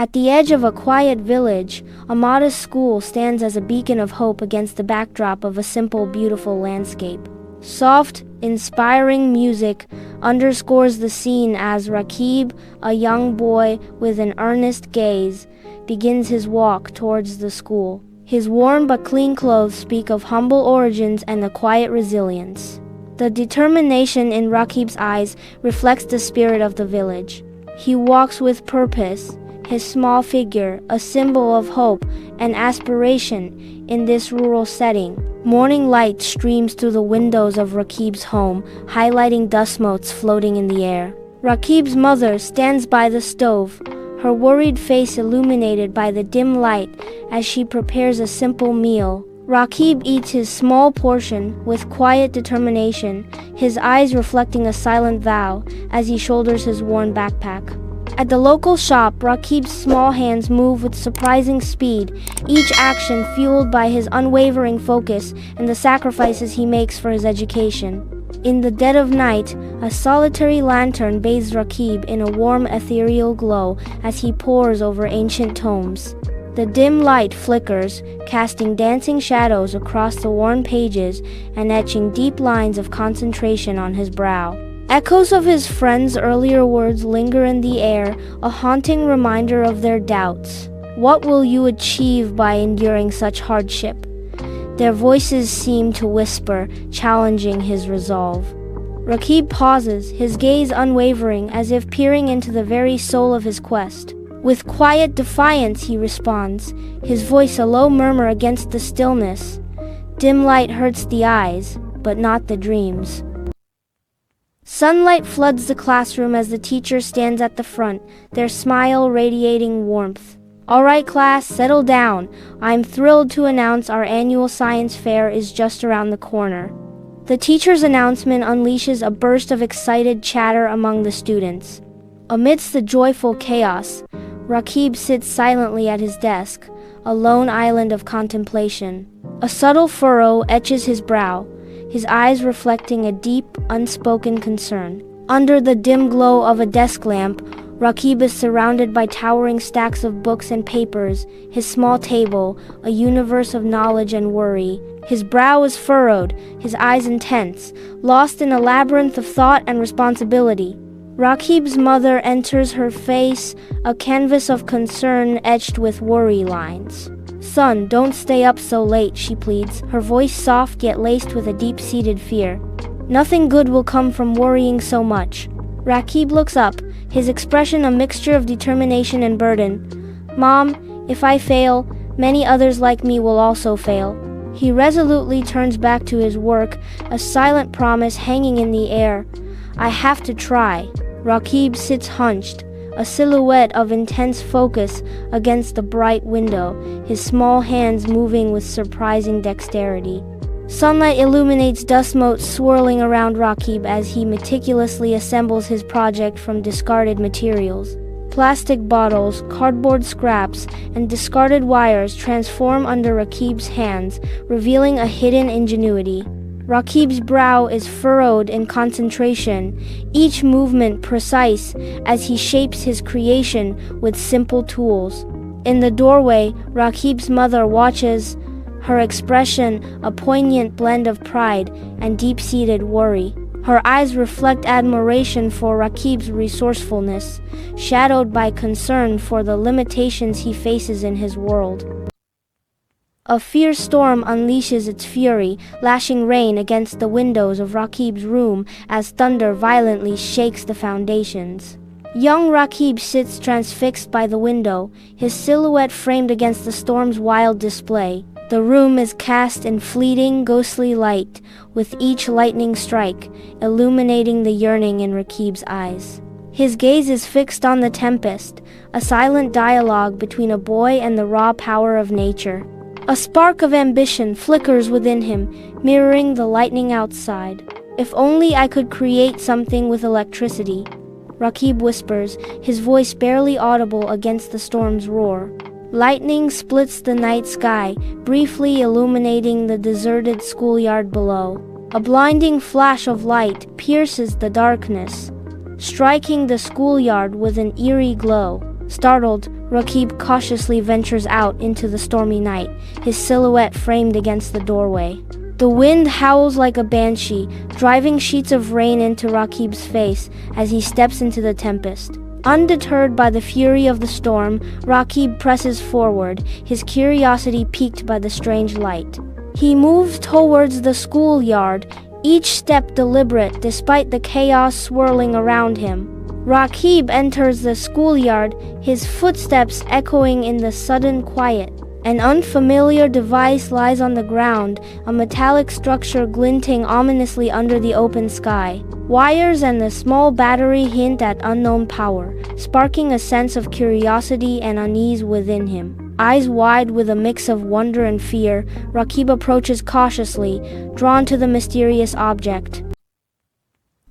At the edge of a quiet village, a modest school stands as a beacon of hope against the backdrop of a simple, beautiful landscape. Soft, inspiring music underscores the scene as Rakib, a young boy with an earnest gaze, begins his walk towards the school. His worn but clean clothes speak of humble origins and a quiet resilience. The determination in Rakib's eyes reflects the spirit of the village. He walks with purpose, his small figure a symbol of hope and aspiration in this rural setting. Morning light streams through the windows of Rakib's home, highlighting dust motes floating in the air. Rakib's mother stands by the stove, her worried face illuminated by the dim light as she prepares a simple meal. Rakib eats his small portion with quiet determination, his eyes reflecting a silent vow as he shoulders his worn backpack. At the local shop, Rakib's small hands move with surprising speed, each action fueled by his unwavering focus and the sacrifices he makes for his education. In the dead of night, a solitary lantern bathes Rakib in a warm ethereal glow as he pores over ancient tomes. The dim light flickers, casting dancing shadows across the worn pages and etching deep lines of concentration on his brow. Echoes of his friends' earlier words linger in the air, a haunting reminder of their doubts. What will you achieve by enduring such hardship? Their voices seem to whisper, challenging his resolve. Rakib pauses, his gaze unwavering, as if peering into the very soul of his quest. With quiet defiance he responds, his voice a low murmur against the stillness. Dim light hurts the eyes, but not the dreams. Sunlight floods the classroom as the teacher stands at the front, their smile radiating warmth. All right, class, settle down. I'm thrilled to announce our annual science fair is just around the corner. The teacher's announcement unleashes a burst of excited chatter among the students. Amidst the joyful chaos, Rakib sits silently at his desk, a lone island of contemplation. A subtle furrow etches his brow, his eyes reflecting a deep, unspoken concern. Under the dim glow of a desk lamp, Rakib is surrounded by towering stacks of books and papers, his small table, a universe of knowledge and worry. His brow is furrowed, his eyes intense, lost in a labyrinth of thought and responsibility. Rakib's mother enters, her face a canvas of concern etched with worry lines. "Son, don't stay up so late," she pleads, her voice soft yet laced with a deep-seated fear. "Nothing good will come from worrying so much." Rakib looks up, his expression a mixture of determination and burden. "Mom, if I fail, many others like me will also fail." He resolutely turns back to his work, a silent promise hanging in the air. "I have to try." Rakib sits hunched, a silhouette of intense focus against the bright window, his small hands moving with surprising dexterity. Sunlight illuminates dust motes swirling around Rakib as he meticulously assembles his project from discarded materials. Plastic bottles, cardboard scraps, and discarded wires transform under Rakib's hands, revealing a hidden ingenuity. Rakib's brow is furrowed in concentration, each movement precise as he shapes his creation with simple tools. In the doorway, Rakib's mother watches, her expression a poignant blend of pride and deep-seated worry. Her eyes reflect admiration for Rakib's resourcefulness, shadowed by concern for the limitations he faces in his world. A fierce storm unleashes its fury, lashing rain against the windows of Rakib's room as thunder violently shakes the foundations. Young Rakib sits transfixed by the window, his silhouette framed against the storm's wild display. The room is cast in fleeting, ghostly light, with each lightning strike illuminating the yearning in Rakib's eyes. His gaze is fixed on the tempest, a silent dialogue between a boy and the raw power of nature. A spark of ambition flickers within him, mirroring the lightning outside. "If only I could create something with electricity," Rakib whispers, his voice barely audible against the storm's roar. Lightning splits the night sky, briefly illuminating the deserted schoolyard below. A blinding flash of light pierces the darkness, striking the schoolyard with an eerie glow. Startled, Rakib cautiously ventures out into the stormy night, his silhouette framed against the doorway. The wind howls like a banshee, driving sheets of rain into Rakib's face as he steps into the tempest. Undeterred by the fury of the storm, Rakib presses forward, his curiosity piqued by the strange light. He moves towards the schoolyard, each step deliberate despite the chaos swirling around him. Rakib enters the schoolyard, his footsteps echoing in the sudden quiet. An unfamiliar device lies on the ground, a metallic structure glinting ominously under the open sky. Wires and a small battery hint at unknown power, sparking a sense of curiosity and unease within him. Eyes wide with a mix of wonder and fear, Rakib approaches cautiously, drawn to the mysterious object.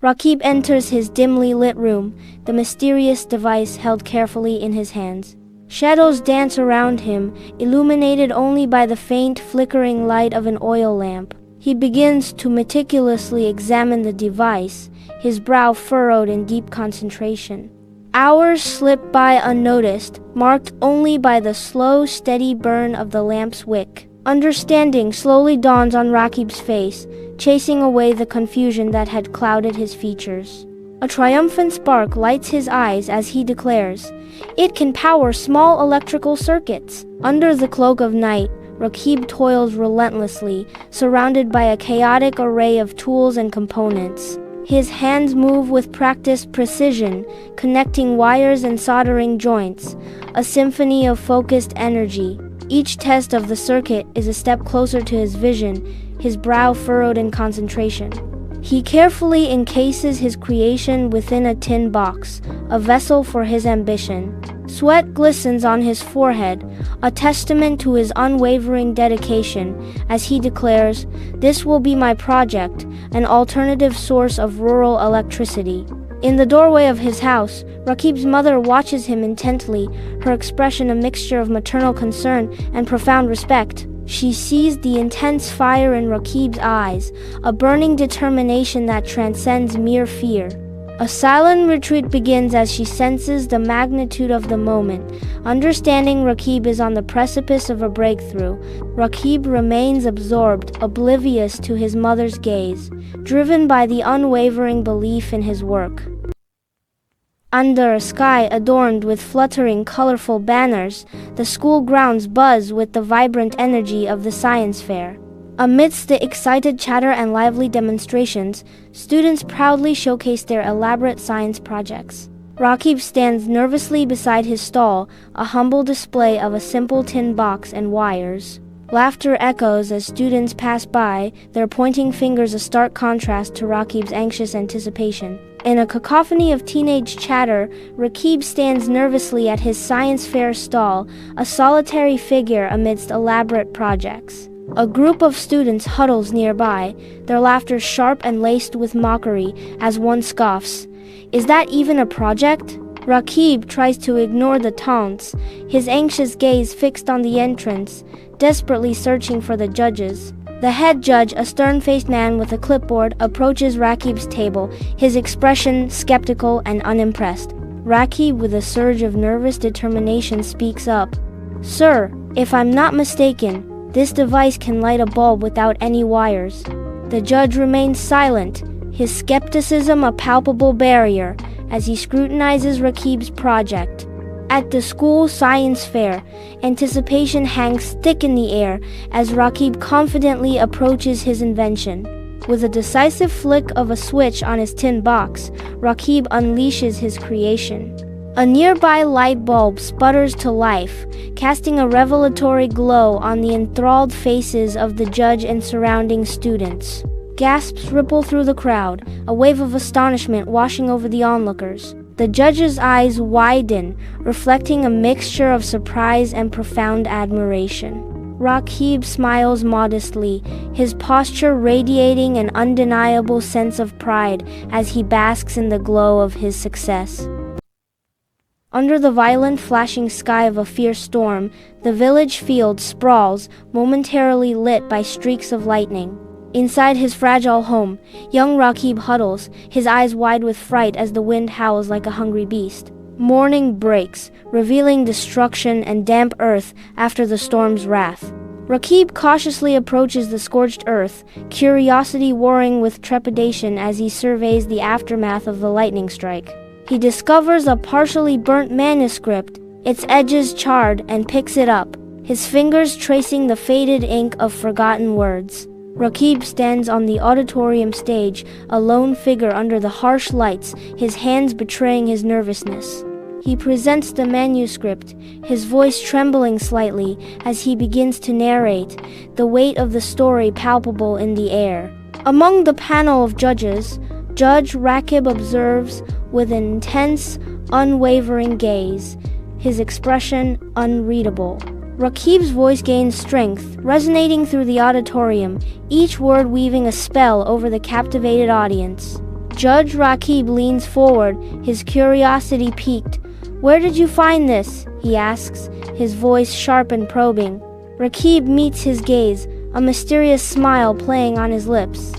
Rakib enters his dimly lit room, the mysterious device held carefully in his hands. Shadows dance around him, illuminated only by the faint flickering light of an oil lamp. He begins to meticulously examine the device, his brow furrowed in deep concentration. Hours slip by unnoticed, marked only by the slow, steady burn of the lamp's wick. Understanding slowly dawns on Rakib's face, chasing away the confusion that had clouded his features. A triumphant spark lights his eyes as he declares, "It can power small electrical circuits." Under the cloak of night, Rakib toils relentlessly, surrounded by a chaotic array of tools and components. His hands move with practiced precision, connecting wires and soldering joints, a symphony of focused energy. Each test of the circuit is a step closer to his vision, his brow furrowed in concentration. He carefully encases his creation within a tin box, a vessel for his ambition. Sweat glistens on his forehead, a testament to his unwavering dedication, as he declares, "This will be my project, an alternative source of rural electricity." In the doorway of his house, Rakib's mother watches him intently, her expression a mixture of maternal concern and profound respect. She sees the intense fire in Rakib's eyes, a burning determination that transcends mere fear. A silent retreat begins as she senses the magnitude of the moment. Understanding Rakib is on the precipice of a breakthrough, Rakib remains absorbed, oblivious to his mother's gaze, driven by the unwavering belief in his work. Under a sky adorned with fluttering, colorful banners, the school grounds buzz with the vibrant energy of the science fair. Amidst the excited chatter and lively demonstrations, students proudly showcase their elaborate science projects. Rakib stands nervously beside his stall, a humble display of a simple tin box and wires. Laughter echoes as students pass by, their pointing fingers a stark contrast to Rakib's anxious anticipation. In a cacophony of teenage chatter, Rakib stands nervously at his science fair stall, a solitary figure amidst elaborate projects. A group of students huddles nearby, their laughter sharp and laced with mockery, as one scoffs, "Is that even a project?" Rakib tries to ignore the taunts, his anxious gaze fixed on the entrance, desperately searching for the judges. The head judge, a stern-faced man with a clipboard, approaches Rakib's table, his expression skeptical and unimpressed. Rakib, with a surge of nervous determination, speaks up. "Sir, if I'm not mistaken, this device can light a bulb without any wires." The judge remains silent, his skepticism a palpable barrier, as he scrutinizes Rakib's project. At the school science fair, anticipation hangs thick in the air as Rakib confidently approaches his invention. With a decisive flick of a switch on his tin box, Rakib unleashes his creation. A nearby light bulb sputters to life, casting a revelatory glow on the enthralled faces of the judge and surrounding students. Gasps ripple through the crowd, a wave of astonishment washing over the onlookers. The judge's eyes widen, reflecting a mixture of surprise and profound admiration. Rakib smiles modestly, his posture radiating an undeniable sense of pride as he basks in the glow of his success. Under the violent flashing sky of a fierce storm, the village field sprawls, momentarily lit by streaks of lightning. Inside his fragile home, young Rakib huddles, his eyes wide with fright as the wind howls like a hungry beast. Morning breaks, revealing destruction and damp earth after the storm's wrath. Rakib cautiously approaches the scorched earth, curiosity warring with trepidation as he surveys the aftermath of the lightning strike. He discovers a partially burnt manuscript, its edges charred, and picks it up, his fingers tracing the faded ink of forgotten words. Rakib stands on the auditorium stage, a lone figure under the harsh lights, his hands betraying his nervousness. He presents the manuscript, his voice trembling slightly as he begins to narrate, the weight of the story palpable in the air. Among the panel of judges, Judge Rakib observes with an intense, unwavering gaze, his expression unreadable. Rakib's voice gains strength, resonating through the auditorium, each word weaving a spell over the captivated audience. Judge Rakib leans forward, his curiosity piqued. "Where did you find this?" he asks, his voice sharp and probing. Rakib meets his gaze, a mysterious smile playing on his lips.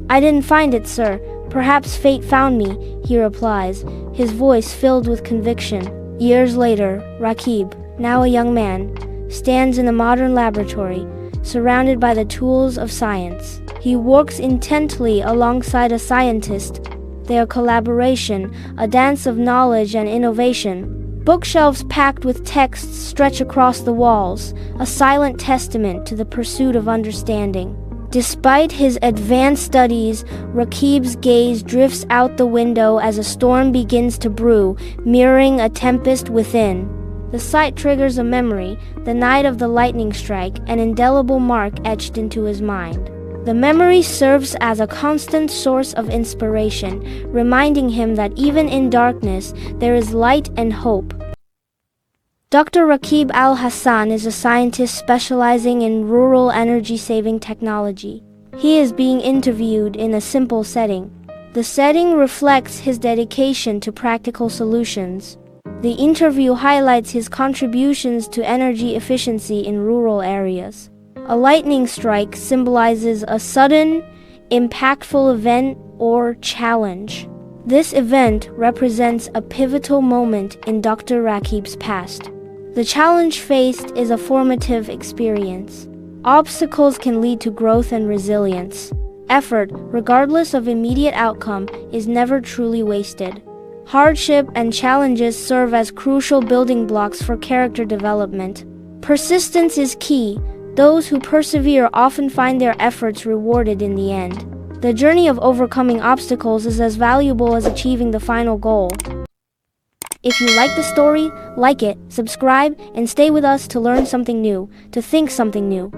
"I didn't find it, sir. Perhaps fate found me," he replies, his voice filled with conviction. Years later, Rakib, now a young man, stands in a modern laboratory, surrounded by the tools of science. He works intently alongside a scientist, their collaboration, a dance of knowledge and innovation. Bookshelves packed with texts stretch across the walls, a silent testament to the pursuit of understanding. Despite his advanced studies, Rakib's gaze drifts out the window as a storm begins to brew, mirroring a tempest within. The sight triggers a memory, the night of the lightning strike, an indelible mark etched into his mind. The memory serves as a constant source of inspiration, reminding him that even in darkness, there is light and hope. Dr. Rakib Al-Hassan is a scientist specializing in rural energy-saving technology. He is being interviewed in a simple setting. The setting reflects his dedication to practical solutions. The interview highlights his contributions to energy efficiency in rural areas. A lightning strike symbolizes a sudden, impactful event or challenge. This event represents a pivotal moment in Dr. Rakib's past. The challenge faced is a formative experience. Obstacles can lead to growth and resilience. Effort, regardless of immediate outcome, is never truly wasted. Hardship and challenges serve as crucial building blocks for character development. Persistence is key. Those who persevere often find their efforts rewarded in the end. The journey of overcoming obstacles is as valuable as achieving the final goal. If you like the story, like it, subscribe, and stay with us to learn something new, to think something new.